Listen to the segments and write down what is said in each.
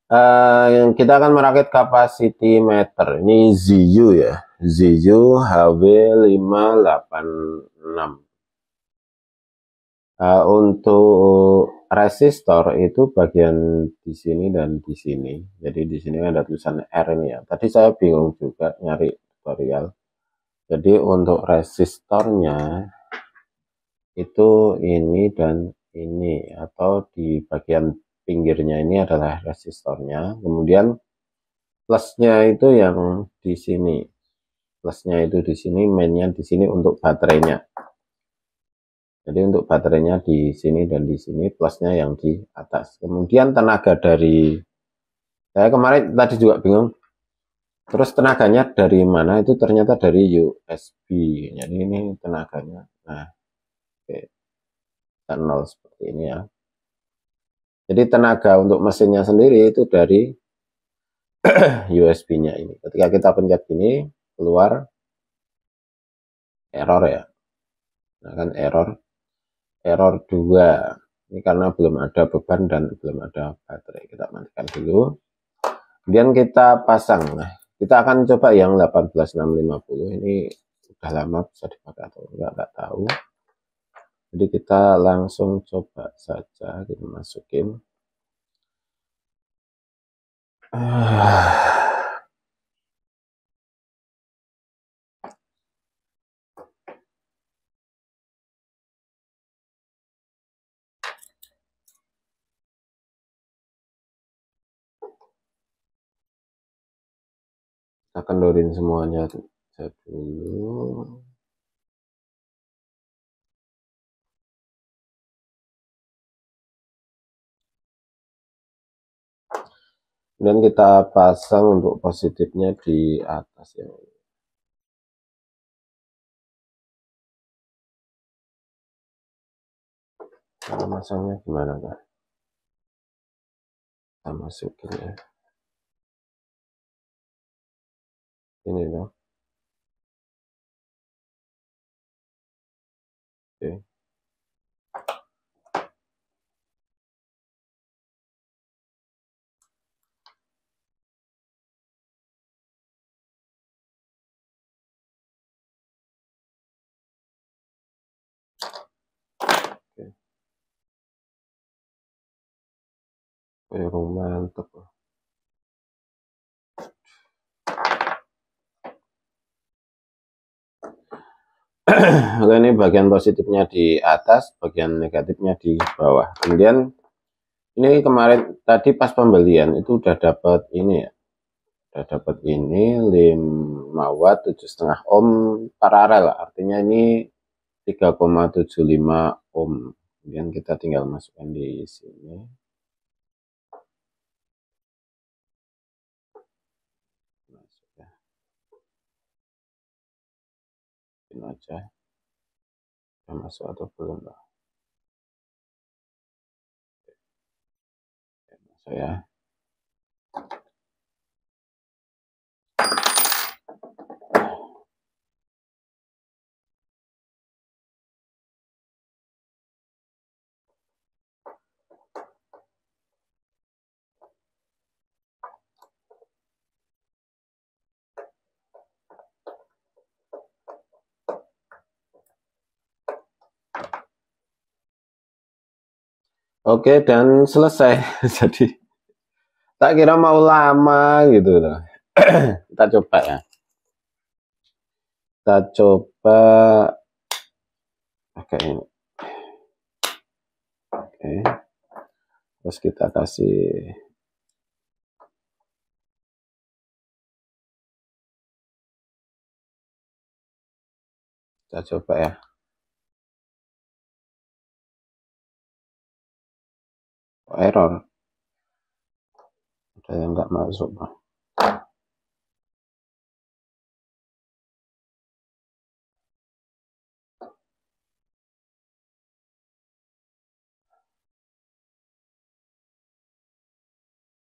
Kita akan merakit capacity meter. Ini ZU ya, ZU HW586. Untuk resistor itu bagian di sini dan di sini. Jadi di sini ada tulisan R ini ya. Tadi saya bingung juga nyari tutorial. Jadi untuk resistornya itu ini dan ini, atau di bagian pinggirnya ini adalah resistornya. Kemudian plusnya itu yang di sini. Plusnya itu di sini, mainnya di sini untuk baterainya. Jadi untuk baterainya di sini dan di sini, plusnya yang di atas. Kemudian tenaga dari, saya kemarin tadi juga bingung, terus tenaganya dari mana, itu ternyata dari USB. Jadi ini tenaganya. Nah, oke. Nol seperti ini ya. Jadi tenaga untuk mesinnya sendiri itu dari USB-nya ini. Ketika kita pencet ini, keluar error ya. Nah kan error 2. Ini karena belum ada beban dan belum ada baterai. Kita matikan dulu. Kemudian kita pasang. Nah, kita akan coba yang 18650. Ini udah lama bisa dipakai atau enggak tahu. Jadi kita langsung coba saja, kita masukin. Kita kendorin semuanya dulu. Kemudian kita pasang untuk positifnya di atas ya. Cara masangnya gimana kan? Kita masukin ya. Ini loh. Oke. Mantap. Oke, ini bagian positifnya di atas, bagian negatifnya di bawah. Kemudian ini kemarin tadi pas pembelian itu udah dapat ini ya. Udah dapat ini 5 watt 7,5 ohm paralel. Artinya ini 3,75 ohm. Kemudian kita tinggal masukkan di sini. Masuk ya. Ini aja. Udah masuk atau belum lah? Masuk ya. Oke, dan selesai. Jadi tak kira mau lama gitu loh. Kita coba ya. Kita coba pakai ini. Oke. Terus kita kasih kita coba ya. Oh, error. Ada yang nggak masuk.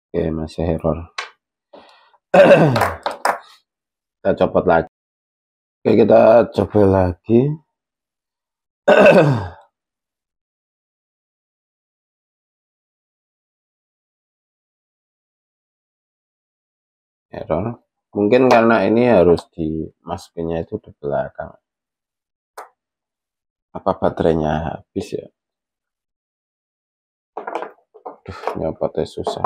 Oke, masih error. Kita copot lagi. Oke, kita coba lagi. error. Mungkin karena ini harus dimasukinnya itu di belakang. Apa baterainya habis ya? Duh, nyopotnya susah.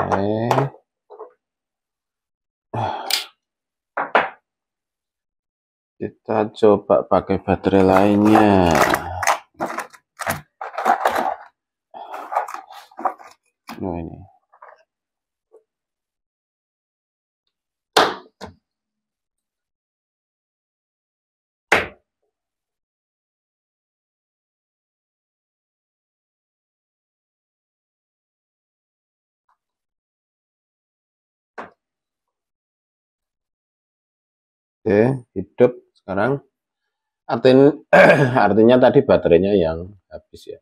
Kita coba pakai baterai lainnya. Nah, ini. Oke, hidup sekarang. Artinya tadi baterainya yang habis ya.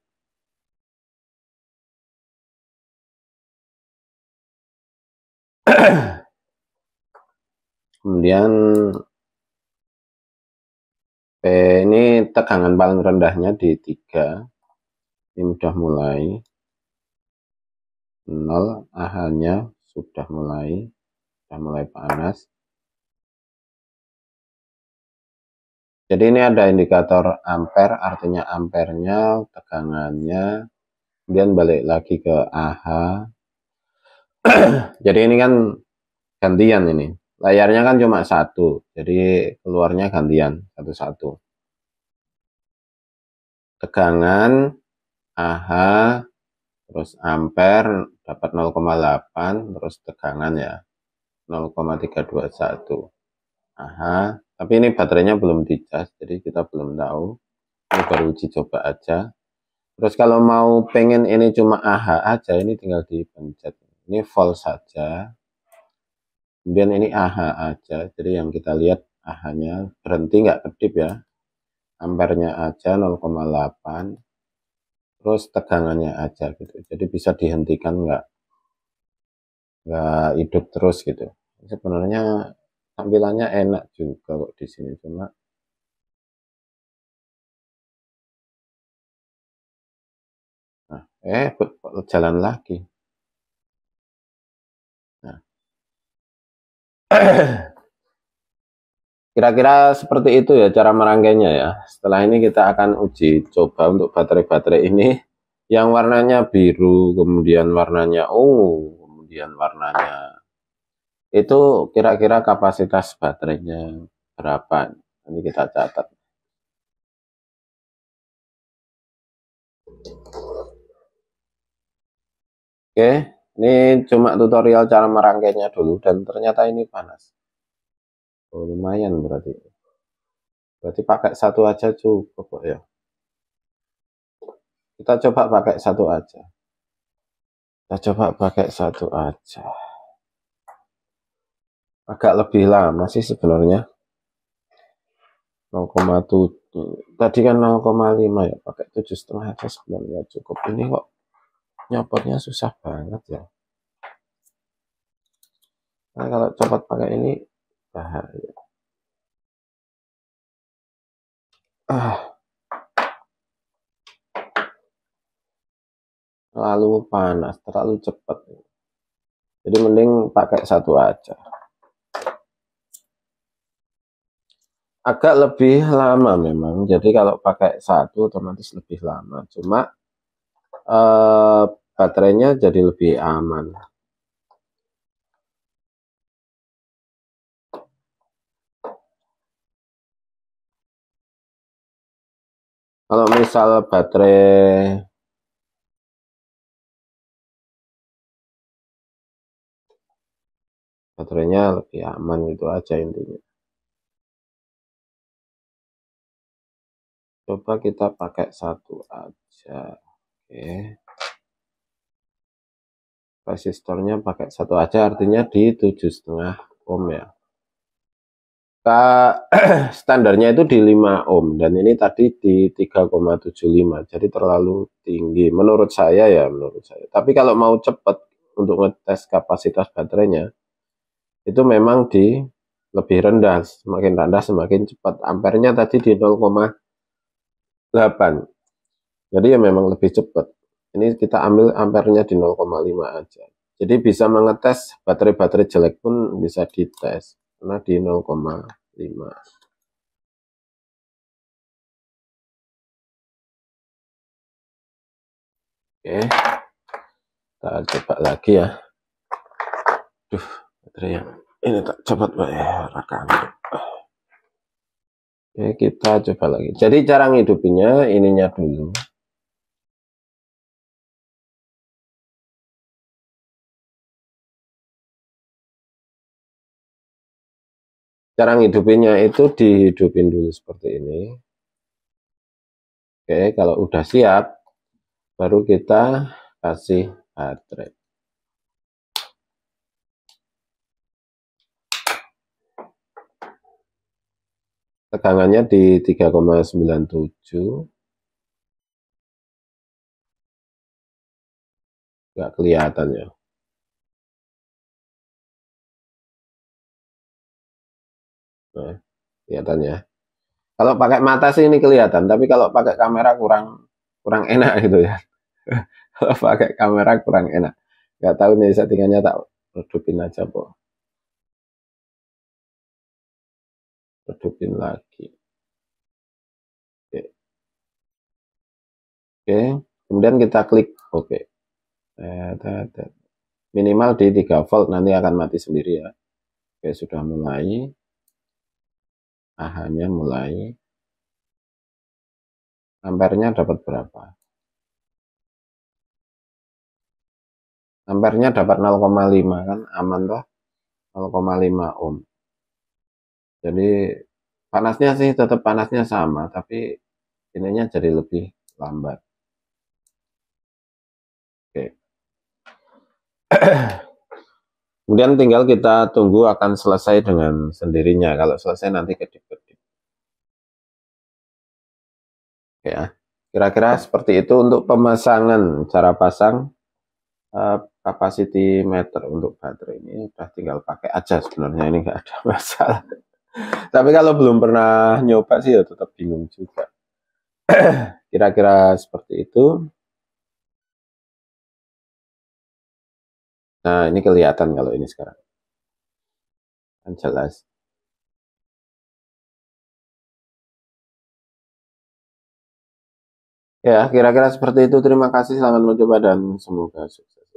Kemudian P ini tegangan paling rendahnya di 3. Ini sudah mulai 0, AH-nya sudah mulai panas. Jadi ini ada indikator ampere, artinya ampernya, tegangannya, kemudian balik lagi ke AH. Jadi ini kan gantian ini. Layarnya kan cuma 1, jadi keluarnya gantian satu-satu. Tegangan AH, terus ampere dapat 0,8, terus tegangan ya 0,321. AH, tapi ini baterainya belum dicas, jadi kita belum tahu. Ini baru uji coba aja. Terus kalau mau pengen ini cuma AH aja, ini tinggal dipencet. Ini volt saja. Kemudian ini AH aja. Jadi yang kita lihat AH-nya berhenti nggak kedip ya. Ampernya aja 0,8. Terus tegangannya aja gitu. Jadi bisa dihentikan nggak hidup terus gitu. Sebenarnya tampilannya enak juga kok di sini, cuma jalan lagi. Nah. Kira-kira seperti itu ya cara merangkainya ya. Setelah ini kita akan uji coba untuk baterai-baterai ini yang warnanya biru, kemudian warnanya ungu, kemudian warnanya itu kira-kira kapasitas baterainya berapa. Nanti kita catat. Oke, ini cuma tutorial cara merangkainya dulu dan ternyata ini panas. Oh, lumayan berarti. Berarti pakai satu aja cukup kok ya. Kita coba pakai satu aja. Agak lebih lama sih sebenarnya. 0,7. Tadi kan 0,5 ya. Pakai 7,5 aja sebenarnya cukup. Ini kok nyopotnya susah banget ya. Nah, kalau copot pakai ini bahaya. Terlalu panas, terlalu cepat. Jadi mending pakai satu aja. Agak lebih lama memang. Jadi kalau pakai satu otomatis lebih lama. Cuma baterainya jadi lebih aman. Kalau misal baterainya lebih aman, itu aja intinya. Coba kita pakai satu aja. Oke. Resistornya pakai satu aja, artinya di 7,5 ohm ya. Standarnya itu di 5 ohm dan ini tadi di 3,75, jadi terlalu tinggi menurut saya ya, Tapi kalau mau cepat untuk ngetes kapasitas baterainya itu memang di lebih rendah, semakin rendah semakin cepat. Ampernya tadi di 0,8, jadi ya memang lebih cepat. Ini kita ambil ampernya di 0,5 aja. Jadi bisa mengetes baterai-baterai jelek pun bisa dites karena di 0,5. Oke, kita coba lagi ya. Duh, baterai yang ini tak cepat Pak ya, rekam. Oke, kita coba lagi. Jadi cara ngidupinnya ininya dulu. Cara ngidupinnya itu dihidupin dulu seperti ini. Oke, kalau udah siap, baru kita kasih baterai. Tegangannya di 3,97. Nggak kelihatan ya. Nah, kelihatan ya. Kalau pakai mata sih ini kelihatan, tapi kalau pakai kamera kurang kurang enak gitu ya. Kalau pakai kamera kurang enak. Nggak tahu nih settingannya, tak redupin aja kok. Redupin lagi. Oke. Oke. Kemudian kita klik oke. Minimal di 3 volt, nanti akan mati sendiri ya. Oke, sudah mulai. AH-nya mulai. Ampernya dapat berapa? Ampernya dapat 0,5 kan, aman toh, 0,5 ohm. Jadi panasnya sih tetap panasnya sama, tapi ininya jadi lebih lambat. Oke. Kemudian tinggal kita tunggu akan selesai dengan sendirinya. Kalau selesai nanti kedip-kedip. Ya, kira-kira seperti itu untuk pemasangan. Cara pasang capacity meter untuk baterai ini udah tinggal pakai aja sebenarnya, ini nggak ada masalah. Tapi kalau belum pernah nyoba sih ya tetap bingung juga. Kira-kira seperti itu. Nah, ini kelihatan kalau ini sekarang. Kan jelas. Ya, kira-kira seperti itu. Terima kasih, selamat mencoba dan semoga sukses.